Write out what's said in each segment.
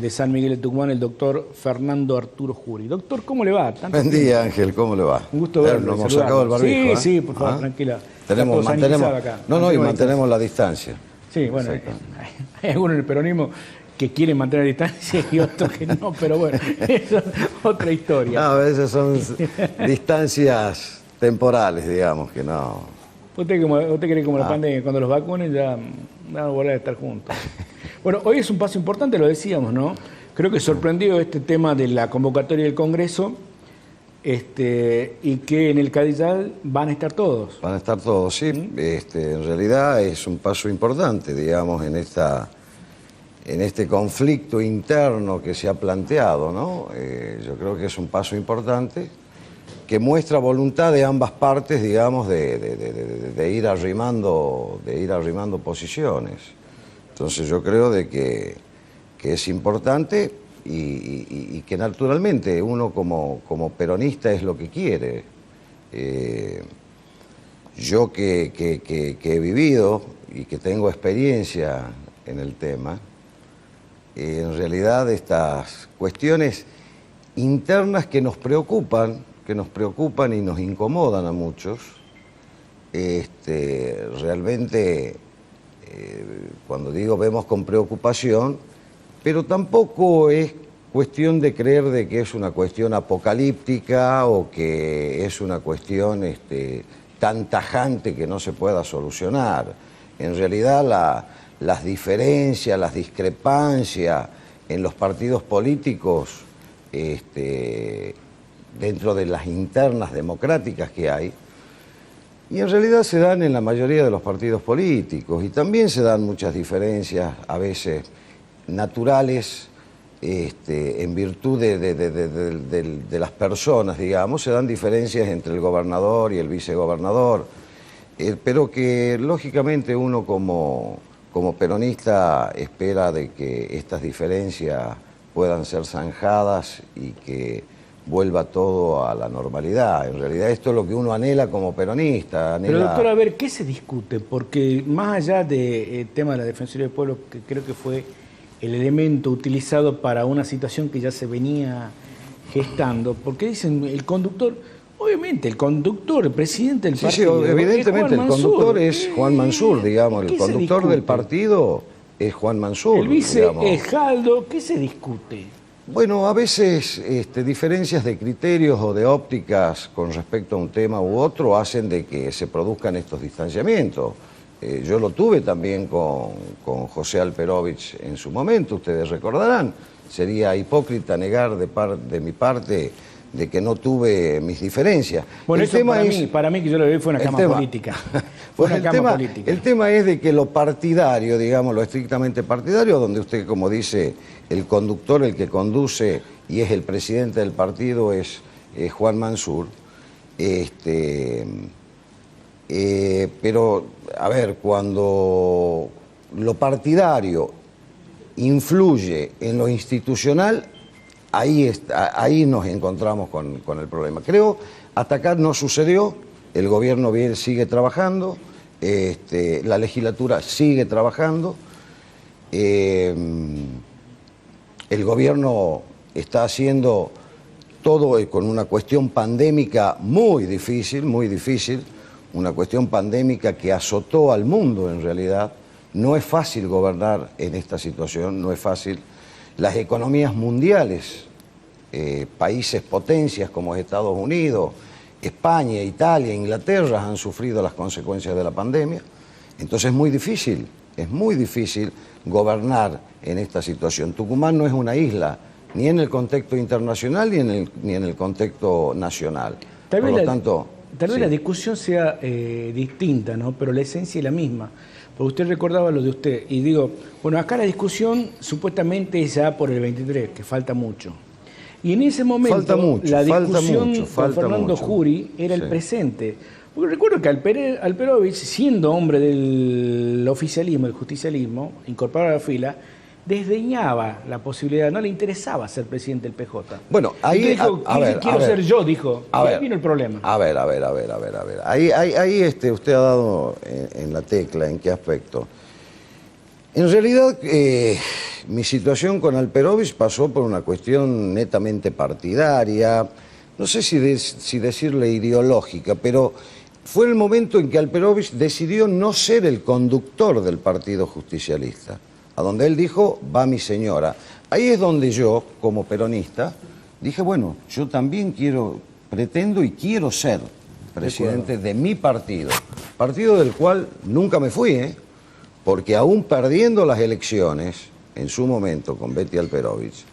De San Miguel de Tucumán, el doctor Fernando Arturo Juri. Doctor, ¿cómo le va? Buen día, Ángel, ¿cómo le va? Un gusto verlo. Nos hemos sacado el barbijo. Sí, por favor, tranquila. Mantenemos, acá. y mantenemos la distancia. Sí, bueno, hay algunos en el peronismo que quieren mantener la distancia y otros que no, pero bueno, eso es otra historia. No, a veces son distancias temporales, digamos, que no. Usted cree como la pandemia, cuando los vacunen ya van a volver a estar juntos. Bueno, hoy es un paso importante, lo decíamos, ¿no? Creo que sorprendió este tema de la convocatoria del Congreso y que en el Cadillal van a estar todos. Van a estar todos, sí. En realidad es un paso importante, digamos, en este conflicto interno que se ha planteado, ¿no? Yo creo que es un paso importante que muestra voluntad de ambas partes, digamos, de ir arrimando posiciones. Entonces yo creo de que es importante y que naturalmente uno como peronista es lo que quiere. Yo que he vivido y que tengo experiencia en el tema, en realidad estas cuestiones internas que nos preocupan y nos incomodan a muchos, realmente, cuando digo vemos con preocupación, pero tampoco es cuestión de creer de que es una cuestión apocalíptica o que es una cuestión tan tajante que no se pueda solucionar. En realidad las diferencias, las discrepancias en los partidos políticos, dentro de las internas democráticas que hay, y en realidad se dan en la mayoría de los partidos políticos, y también se dan muchas diferencias, a veces naturales, en virtud de las personas, digamos, se dan diferencias entre el gobernador y el vicegobernador, pero que lógicamente uno como peronista espera de que estas diferencias puedan ser zanjadas y que vuelva todo a la normalidad. En realidad esto es lo que uno anhela como peronista. Pero doctor, a ver, ¿qué se discute? Porque más allá del tema de la Defensoría del Pueblo, que creo que fue el elemento utilizado para una situación que ya se venía gestando, porque dicen el conductor, obviamente el conductor, el presidente del partido... Sí, evidentemente el conductor es Juan Mansur, digamos, el conductor del partido es Juan Mansur. El vice es Jaldo, ¿qué se discute? Bueno, a veces diferencias de criterios o de ópticas con respecto a un tema u otro hacen de que se produzcan estos distanciamientos. Yo lo tuve también con José Alperovich en su momento, ustedes recordarán. Sería hipócrita negar de mi parte de que no tuve mis diferencias. Bueno, el tema para mí que yo lo vi fue una cama política. El tema es de que lo partidario, digamos, lo estrictamente partidario, donde usted, como dice, el conductor, el que conduce y es el presidente del partido es Juan Mansur. Pero, a ver, cuando lo partidario influye en lo institucional, ahí nos encontramos con el problema. Creo, hasta acá no sucedió, el gobierno bien sigue trabajando, la legislatura sigue trabajando, el gobierno está haciendo todo con una cuestión pandémica muy difícil, una cuestión pandémica que azotó al mundo en realidad. No es fácil gobernar en esta situación, no es fácil. Las economías mundiales, países potencias como Estados Unidos, España, Italia, Inglaterra han sufrido las consecuencias de la pandemia. Entonces es muy difícil gobernar en esta situación. Tucumán no es una isla, ni en el contexto internacional ni en el contexto nacional. Tal vez la discusión sea distinta, ¿no? Pero la esencia es la misma. Porque usted recordaba lo de usted, y digo, bueno, acá la discusión supuestamente es ya por el 23, que falta mucho. Y en ese momento la discusión con Fernando Juri era el presente. Porque recuerdo que Alperovich, siendo hombre del oficialismo, del justicialismo, incorporado a la fila, desdeñaba la posibilidad, no le interesaba ser presidente del PJ. Bueno, ahí dijo, quiero ser yo, dijo. Y ahí vino el problema. A ver. Ahí usted ha dado en la tecla, ¿en qué aspecto? En realidad, mi situación con Alperovich pasó por una cuestión netamente partidaria, no sé si decirle ideológica, pero fue el momento en que Alperovich decidió no ser el conductor del Partido Justicialista, a donde él dijo, va mi señora. Ahí es donde yo, como peronista, dije, bueno, yo también pretendo y quiero ser presidente de mi partido del cual nunca me fui, porque aún perdiendo las elecciones, en su momento con Betty Alperovich,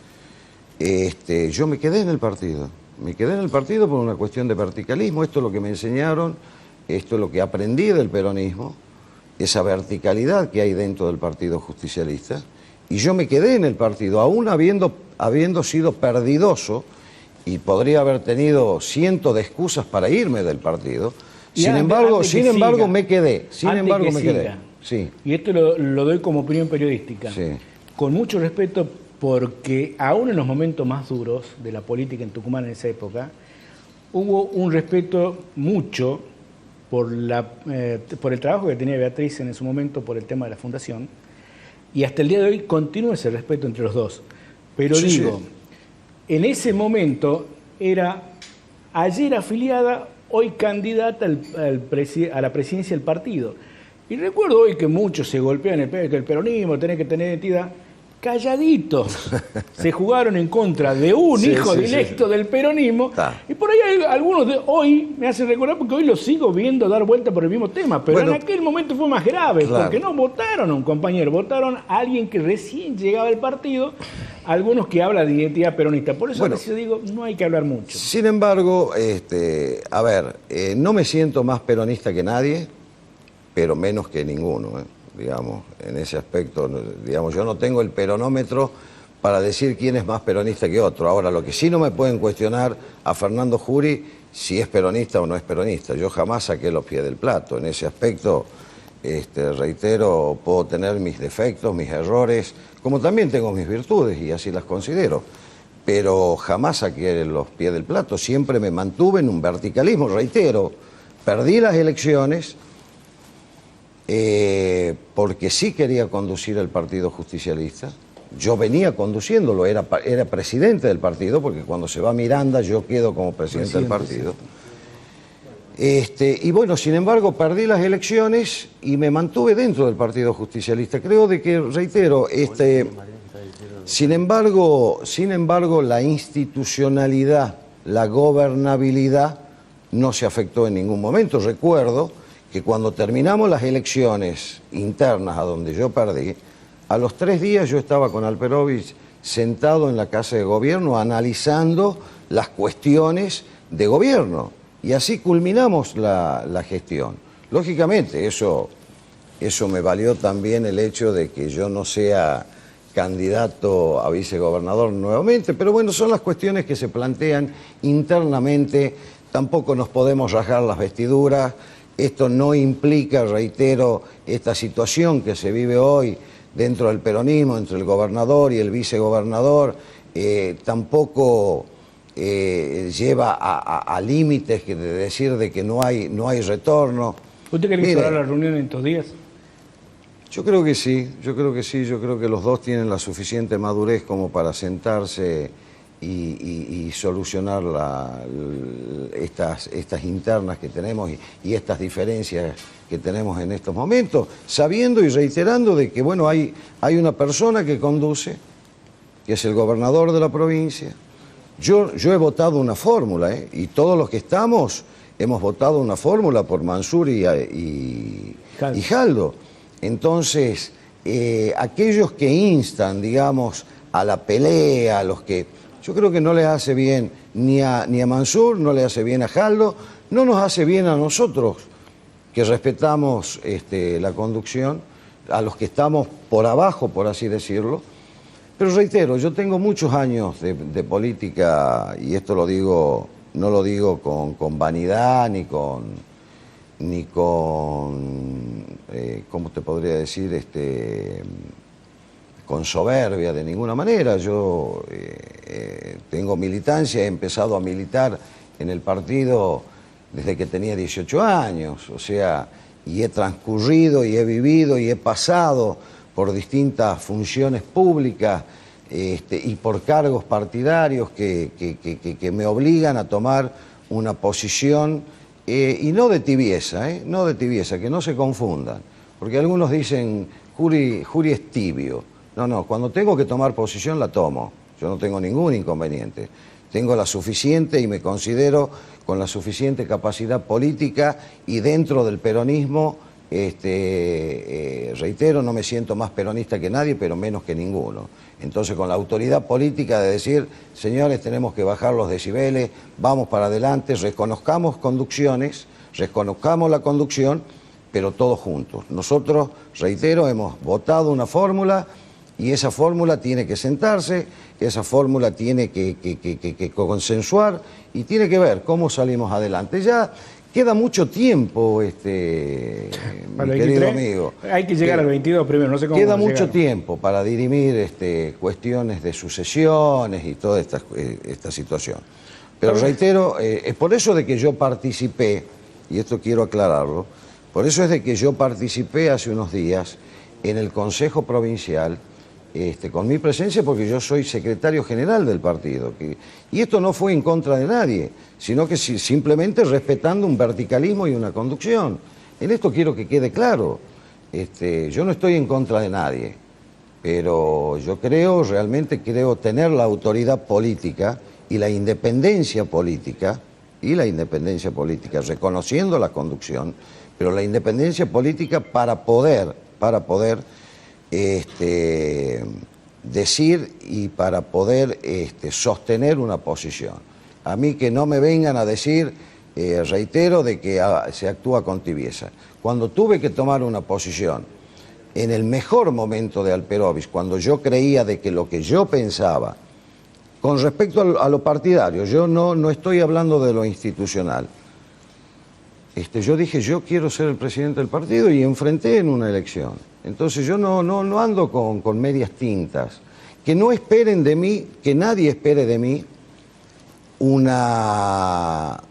yo me quedé en el partido. Me quedé en el partido por una cuestión de verticalismo, esto es lo que me enseñaron, esto es lo que aprendí del peronismo, esa verticalidad que hay dentro del Partido Justicialista, y yo me quedé en el partido, aún habiendo sido perdidoso, y podría haber tenido cientos de excusas para irme del partido. Sin embargo, me quedé. Sí. Y esto lo doy como opinión periodística. Sí. Con mucho respeto, porque aún en los momentos más duros de la política en Tucumán en esa época, hubo un respeto mucho por el trabajo que tenía Beatriz en su momento por el tema de la fundación, y hasta el día de hoy continúa ese respeto entre los dos. Pero en ese momento era ayer afiliada, hoy candidata a la presidencia del partido. Y recuerdo hoy que muchos se golpean el pecho, que el peronismo tiene que tener identidad. Calladitos. Se jugaron en contra de un hijo directo del peronismo. Y por ahí hay algunos de hoy me hacen recordar, porque hoy los sigo viendo dar vuelta por el mismo tema. Pero en aquel momento fue más grave, porque no votaron a un compañero, votaron a alguien que recién llegaba al partido, algunos que hablan de identidad peronista. Por eso a veces digo, no hay que hablar mucho. Sin embargo, no me siento más peronista que nadie, pero menos que ninguno, digamos, en ese aspecto, digamos, yo no tengo el peronómetro para decir quién es más peronista que otro. Ahora, lo que sí no me pueden cuestionar a Fernando Jury si es peronista o no es peronista. Yo jamás saqué los pies del plato. En ese aspecto, reitero, puedo tener mis defectos, mis errores, como también tengo mis virtudes y así las considero. Pero jamás saqué los pies del plato. Siempre me mantuve en un verticalismo. Reitero, perdí las elecciones, porque sí quería conducir el Partido Justicialista. Yo venía conduciéndolo, era presidente del partido, porque cuando se va Miranda yo quedo como presidente del partido. Y bueno, sin embargo, perdí las elecciones y me mantuve dentro del Partido Justicialista. Creo de que, reitero, sin embargo, la institucionalidad, la gobernabilidad no se afectó en ningún momento. Recuerdo que cuando terminamos las elecciones internas a donde yo perdí, a los 3 días yo estaba con Alperovich sentado en la Casa de Gobierno analizando las cuestiones de gobierno. Y así culminamos la gestión. Lógicamente, eso me valió también el hecho de que yo no sea candidato a vicegobernador nuevamente, pero bueno, son las cuestiones que se plantean internamente, tampoco nos podemos rasgar las vestiduras. Esto no implica, reitero, esta situación que se vive hoy dentro del peronismo, entre el gobernador y el vicegobernador, tampoco lleva a límites de decir de que no hay retorno. ¿Usted quiere instalar la reunión en estos días? Yo creo que sí, yo creo que los dos tienen la suficiente madurez como para sentarse y solucionar estas internas que tenemos y estas diferencias que tenemos en estos momentos, sabiendo y reiterando de que, bueno, hay una persona que conduce, que es el gobernador de la provincia. Yo he votado una fórmula, y todos los que estamos hemos votado una fórmula por Mansur y Jaldo. Entonces, aquellos que instan, digamos, a la pelea, a los que... Yo creo que no les hace bien ni a Mansur, no le hace bien a Jaldo, no nos hace bien a nosotros, que respetamos la conducción, a los que estamos por abajo, por así decirlo. Pero reitero, yo tengo muchos años de política, y esto lo digo, no lo digo con vanidad ni con ¿cómo te podría decir? Con soberbia de ninguna manera. Yo tengo militancia, he empezado a militar en el partido desde que tenía 18 años, o sea, y he transcurrido y he vivido y he pasado por distintas funciones públicas y por cargos partidarios que me obligan a tomar una posición, y no de tibieza, no de tibieza, que no se confundan, porque algunos dicen, Juri es tibio. No, cuando tengo que tomar posición la tomo, yo no tengo ningún inconveniente. Tengo la suficiente y me considero con la suficiente capacidad política y dentro del peronismo, reitero, no me siento más peronista que nadie, pero menos que ninguno. Entonces, con la autoridad política de decir, señores, tenemos que bajar los decibeles, vamos para adelante, reconozcamos conducciones, reconozcamos la conducción, pero todos juntos. Nosotros, reitero, hemos votado una fórmula y esa fórmula tiene que sentarse, esa fórmula tiene que consensuar y tiene que ver cómo salimos adelante. Ya queda mucho tiempo, mi querido amigo. Hay que llegar al 22 primero, no sé cómo queda mucho tiempo para dirimir cuestiones de sucesiones y toda esta situación. Pero reitero, es por eso de que yo participé, y esto quiero aclararlo, por eso es de que yo participé hace unos días en el Consejo Provincial, con mi presencia, porque yo soy secretario general del partido. Y esto no fue en contra de nadie, sino que simplemente respetando un verticalismo y una conducción. En esto quiero que quede claro. Yo no estoy en contra de nadie, pero yo realmente creo tener la autoridad política y la independencia política, reconociendo la conducción, pero la independencia política para poder decir y para poder sostener una posición. A mí que no me vengan a decir, reitero, de que se actúa con tibieza. Cuando tuve que tomar una posición en el mejor momento de Alperovich, cuando yo creía de que lo que yo pensaba, con respecto a lo partidario, yo no estoy hablando de lo institucional, yo dije, yo quiero ser el presidente del partido y enfrenté en una elección. Entonces yo no ando con medias tintas. Que no esperen de mí, que nadie espere de mí una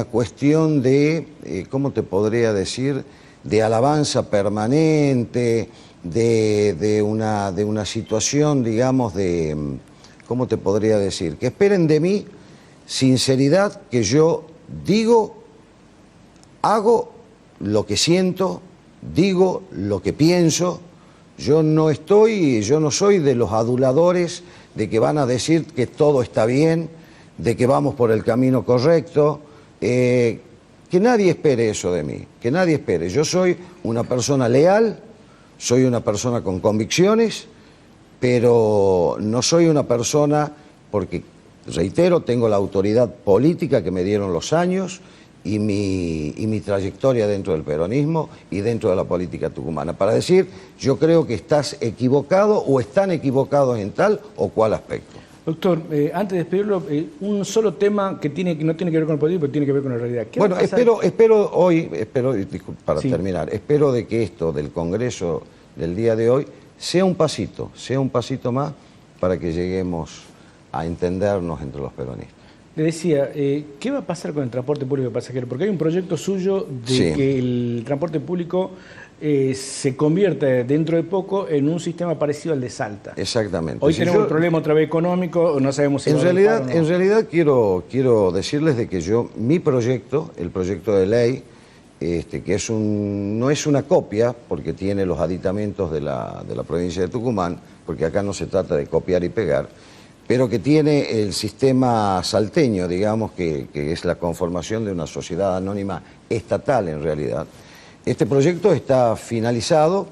cuestión de, ¿cómo te podría decir?, de alabanza permanente, de una situación, digamos, de, ¿cómo te podría decir? Que esperen de mí sinceridad, que yo digo, hago lo que siento, digo lo que pienso. Yo no soy de los aduladores de que van a decir que todo está bien, de que vamos por el camino correcto. Que nadie espere eso de mí, que nadie espere. Yo soy una persona leal, soy una persona con convicciones, pero no soy una persona, porque, reitero, tengo la autoridad política que me dieron los años y mi trayectoria dentro del peronismo y dentro de la política tucumana, para decir, yo creo que estás equivocado o están equivocados en tal o cual aspecto. Doctor, antes de despedirlo, un solo tema que no tiene que ver con el político, pero tiene que ver con la realidad. Bueno, espero, disculpa, para terminar, espero de que esto del Congreso del día de hoy sea un pasito más para que lleguemos a entendernos entre los peronistas. Le decía, ¿qué va a pasar con el transporte público de pasajeros? Porque hay un proyecto suyo de que el transporte público se convierta dentro de poco en un sistema parecido al de Salta. Exactamente. Hoy tenemos un problema otra vez económico, no sabemos si en realidad quiero decirles de que mi proyecto, el proyecto de ley, que no es una copia, porque tiene los aditamentos de la provincia de Tucumán, porque acá no se trata de copiar y pegar, pero que tiene el sistema salteño, digamos, que es la conformación de una sociedad anónima estatal en realidad. Este proyecto está finalizado.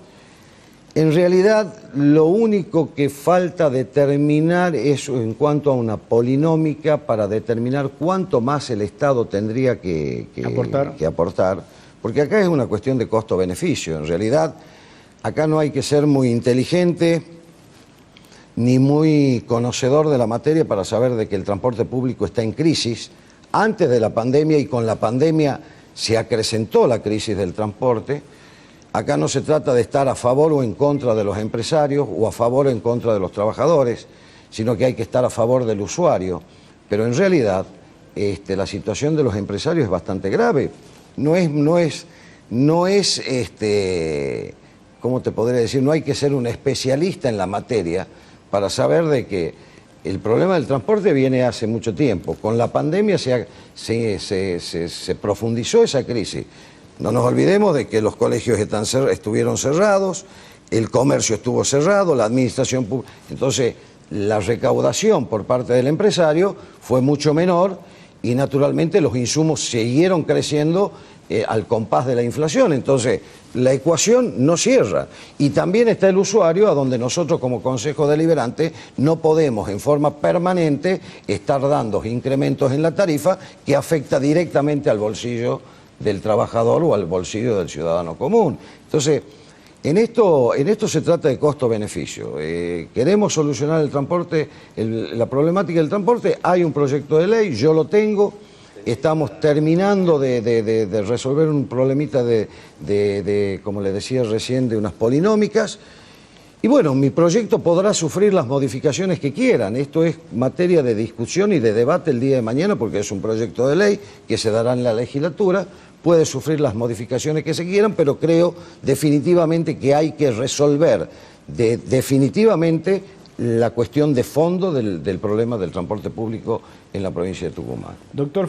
En realidad, lo único que falta determinar es en cuanto a una polinómica para determinar cuánto más el Estado tendría que aportar, porque acá es una cuestión de costo-beneficio. En realidad, acá no hay que ser muy inteligente ni muy conocedor de la materia para saber de que el transporte público está en crisis. Antes de la pandemia y con la pandemia se acrecentó la crisis del transporte. Acá no se trata de estar a favor o en contra de los empresarios o a favor o en contra de los trabajadores, sino que hay que estar a favor del usuario. Pero en realidad la situación de los empresarios es bastante grave. No es ¿cómo te podría decir? No hay que ser un especialista en la materia para saber de que el problema del transporte viene hace mucho tiempo. Con la pandemia se profundizó esa crisis. No nos olvidemos de que los colegios estuvieron cerrados, el comercio estuvo cerrado, la administración pública. Entonces, la recaudación por parte del empresario fue mucho menor y naturalmente los insumos siguieron creciendo al compás de la inflación. Entonces, la ecuación no cierra. Y también está el usuario, a donde nosotros como Consejo Deliberante no podemos en forma permanente estar dando incrementos en la tarifa que afecta directamente al bolsillo del trabajador o al bolsillo del ciudadano común. Entonces, en esto se trata de costo-beneficio. Queremos solucionar el transporte, la problemática del transporte. Hay un proyecto de ley, yo lo tengo. Estamos terminando de resolver un problemita como le decía recién, de unas polinómicas. Y bueno, mi proyecto podrá sufrir las modificaciones que quieran. Esto es materia de discusión y de debate el día de mañana porque es un proyecto de ley que se dará en la legislatura. Puede sufrir las modificaciones que se quieran, pero creo definitivamente que hay que resolver definitivamente la cuestión de fondo del problema del transporte público en la provincia de Tucumán. Doctor